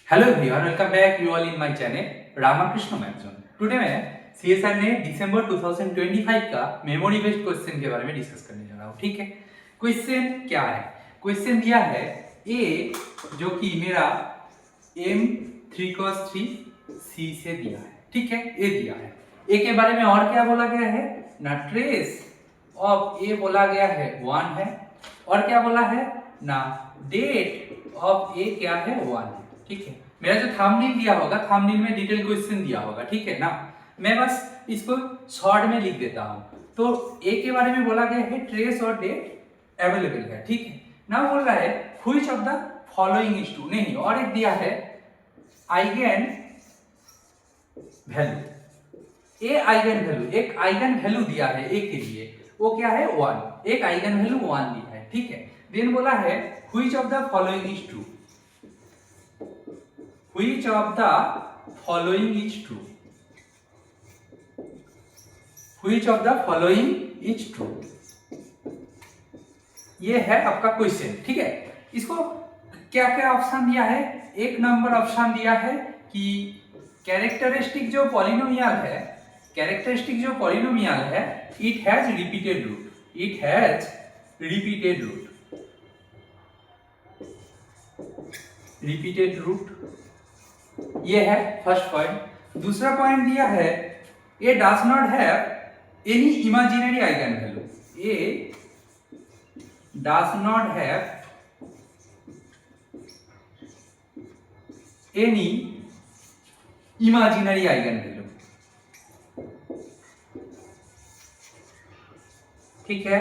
Hello everyone, welcome back you all in my channel Ramakrishna maths. Today मैं CSR ने दिसंबर 2025 का memory based question के बारे में डिस्कस करने जा रहा हूँ। ठीक है, क्वेश्चन क्या है? क्वेश्चन दिया है ए, जो कि मेरा m 3 cos 3 c से दिया है। ठीक है, ए दिया है। ए के बारे में और क्या बोला गया है ना, ट्रेस ऑफ ए बोला गया है 1 है, और क्या बोला है ना, डेट ऑफ ए क्या है 1 है। ठीक है, मेरा जो थंबनेल दिया होगा, थंबनेल में डिटेल क्वेश्चन दिया होगा। ठीक है ना, मैं बस इसको शॉर्ट में लिख देता हूं। तो ए के बारे में बोला गया है ट्रेस और डेट अवेलेबल है। ठीक है ना, बोल रहा है which of the following is true, नहीं और एक दिया है आइगन वैल्यू। ए आइगन वैल्यू, एक आइगन वैल्यू दिया है ए के लिए, वो क्या है 1, एक आइगन वैल्यू 1 दिया है। ठीक है, देन बोला है which of the following is true, Which of the following is true? Which of the following is true? ये है आपका क्वेश्चन। ठीक है, इसको क्या क्या ऑप्शन दिया है? एक नंबर ऑप्शन दिया है कि कैरेक्टरिस्टिक जो पॉलिनोमियल है, कैरेक्टरिस्टिक जो पॉलिनोमियल है, it has repeated root, it has repeated root, repeated root, ये है फर्स्ट पॉइंट। दूसरा पॉइंट दिया है A does not have any imaginary eigen value, A does not have any imaginary eigen value. ठीक है,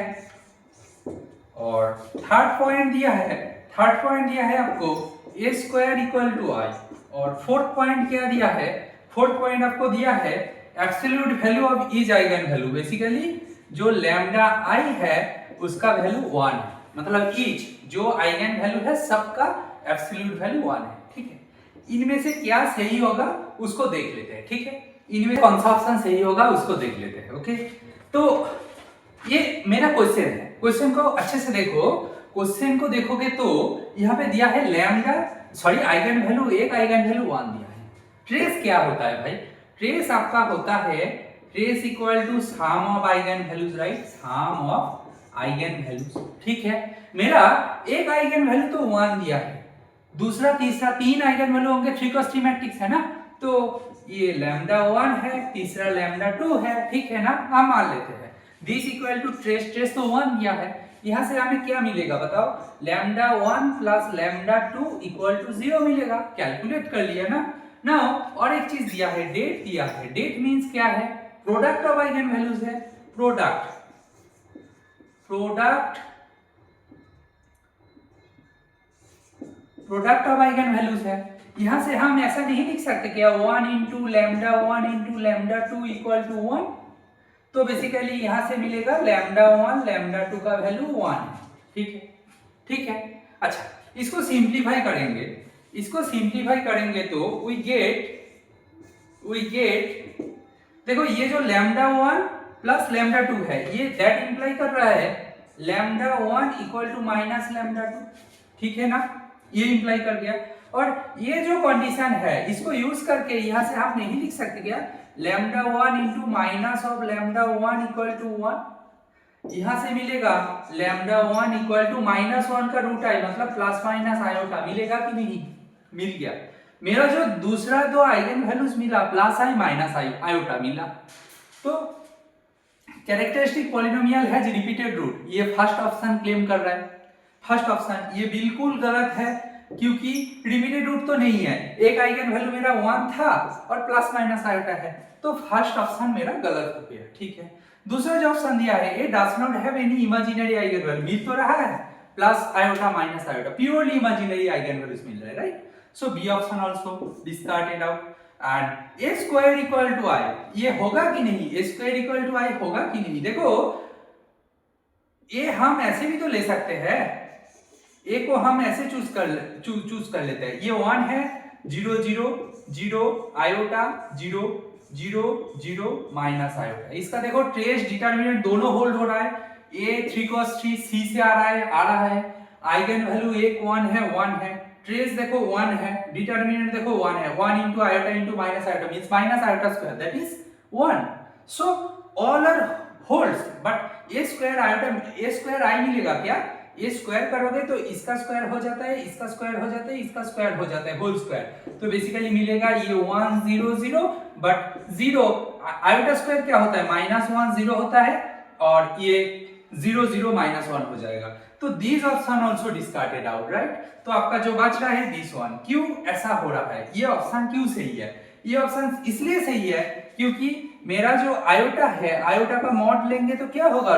और थर्ड पॉइंट दिया है, थर्ड पॉइंट दिया है आपको ए स्क्वायर इक्वल टू आई, और फोर्थ पॉइंट क्या दिया है? फोर्थ पॉइंट आपको दिया है absolute value of each eigen value, basically जो लैम्डा आई है उसका वैल्यू 1 है, मतलब ईच जो आइगन वैल्यू है सबका एब्सोल्यूट वैल्यू 1 है। ठीक है, इनमें से क्या सही होगा उसको देख लेते हैं। ठीक है, इनमें कौन सा ऑप्शन सही होगा उसको देख लेते हैं। ओके, तो ये मेरा क्वेश्चन है, क्वेश्चन को अच्छे से देखो। क्वेश्चन को देखोगे तो यहाँ पे दिया है लैम्डा, सॉरी आइगन वैल्यू, एक आइगन वैल्यू 1 दिया है। ट्रेस क्या होता है भाई? ट्रेस आपका होता है trace equal to sum of eigen values, right, sum of eigen values. ठीक है, मेरा एक आइगन वैल्यू तो 1 दिया है, दूसरा तीसरा 3 आइगन वैल्यू होंगे, 3 क्रॉस 3 मैट्रिक्स है ना, तो ये लैम्डा 1 है, तीसरा लैम्डा 2 है। ठीक है ना, हम मान लेते हैं this equal to trace, trace तो 1 दिया है, यहां से हमें क्या मिलेगा बताओ? Lambda 1 plus lambda 2 equal to 0 मिलेगा। कैलकुलेट कर लिया ना। नाउ और एक चीज दिया है, डेट दिया है। डेट मींस क्या है? प्रोडक्ट ऑफ आइगन वैल्यूज है, product, product, product of eigen values है। यहां से हम ऐसा नहीं लिख सकते क्या 1 into lambda 1 into lambda 2 equal to 1, तो बेसिकली यहां से मिलेगा लैम्डा 1 लैम्डा 2 का वैल्यू 1 है। ठीक है, ठीक है। अच्छा, इसको सिंप्लीफाई करेंगे, इसको सिंप्लीफाई करेंगे तो वी गेट, देखो ये जो लैम्डा 1 प्लस लैम्डा 2 है, ये दैट इंप्लाई कर रहा है lambda 1 equal to minus lambda 2। ठीक है ना, ये इंप्लाई कर गया। और ये जो कंडीशन है इसको यूज करके यहां से आप नहीं लिख सकते क्या lambda 1 into minus of lambda 1 equal to 1, यहां से मिलेगा लैम्डा 1 इक्वल टू माइनस 1 का रूट आई, मतलब प्लस माइनस आयोटा, मिलेगा कि नहीं? मिल गया। मेरा जो दूसरा दो आइगन वैल्यूज मिला, plus i minus i iota मिला। तो characteristic polynomial has repeated root, ये फर्स्ट ऑप्शन क्लेम कर रहा है। फर्स्ट ऑप्शन ये बिल्कुल गलत है, क्योंकि रिपीटेड रूट तो नहीं है, एक आइगन वैल्यू मेरा 1 था और प्लस माइनस आयोटा है, तो फर्स्ट ऑप्शन मेरा गलत हो गया। ठीक है, दूसरा जो ऑप्शन दिया है A does not have any imaginary eigen value, मिल तो रहा है plus iota minus iota, purely imaginary eigen values मिल रहा है, right. So B option also discarded out. And A square equal to I, ये होगा कि नहीं? A square equal to I होगा कि नहीं? देखो ए हम ऐसे भी तो ले सकते हैं, ए को हम ऐसे चूज कर लेते हैं, ये 1 है, 0 0 0 आयोटा 0 0 0 माइनस आयोटा। इसका देखो ट्रेस डिटरमिनेंट दोनों होल्ड हो रहा है, ए 3 cos 3 सी से आ रहा है, आइगन वैल्यू एक 1 है 1 है, ट्रेस देखो 1 है, डिटर्मिनेंट देखो 1 है, 1 into iota into minus iota means minus iota square, that is 1. So all are wholes, but a square iota, a square I मिलेगा क्या? ये स्क्वायर करोगे तो इसका स्क्वायर हो जाता है, इसका स्क्वायर हो जाता है, इसका स्क्वायर हो जाता है, होल स्क्वायर. तो बेसिकली मिलेगा ये 1 0 0, बट 0 आयोटा स्क्वायर क्या होता है? -1 0 होता है, और ये 0 0 -1 हो जाएगा. तो this option also discarded out, right? तो आपका जो बच रहा है दिस वन. क्यों ऐसा हो रहा है? ये ऑप्शन क्यों सही है? ये ऑप्शन इसलिए सही है क्योंकि मेरा जो आयोटा है, आयोटा का मॉड लेंगे तो क्या होगा?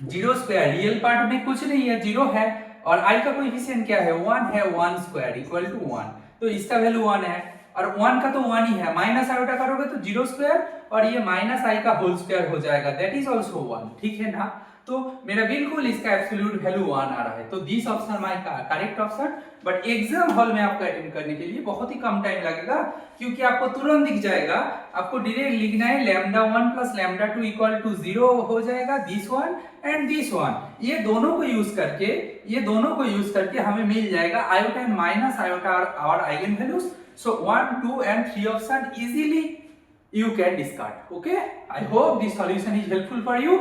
√0 स्क्वायर. रियल पार्ट में कुछ नहीं है, 0 है, और i का कोएफिशिएंट क्या है? 1 है. 1 स्क्वायर इक्वल टू 1. तो इसका वैल्यू 1 है, और 1 का तो 1 ही है. माइनस आयोटा करोगे तो 0 स्क्वायर, और ये माइनस i का होल स्क्वायर हो जाएगा, दैट इज आल्सो 1. ठीक है ना? तो मेरा बिल्कुल इसका एब्सोल्यूट वैल्यू 1 आ रहा है. तो this option my correct option. But exam hall में आपको अटेंड करने के लिए बहुत ही कम टाइम लगेगा, क्योंकि आपको तुरंत दिख जाएगा. आपको डायरेक्ट लिखना है λ1 प्लस λ2 इक्वल टू 0 हो जाएगा, this one and this one. ये दोनों को यूज करके हमें मिल जाएगा आयोटा एंड माइनस आयोटा और eigen values. So 1 2 and 3 option easily you can discard. Okay, I hope this solution is helpful for you.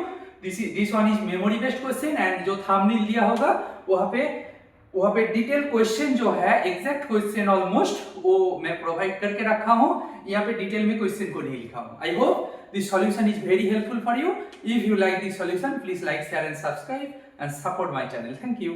This one is memory based question, and जो thumbnail दिया होगा वहाँ पे detail question जो है, exact question almost वो मैं provide करके रखा हूँ. यहाँ पे डिटेल में क्वेश्चन को नहीं लिखा हूँ. I hope this solution is very helpful for you. If you like this solution, please like, share and subscribe and support my channel. Thank you.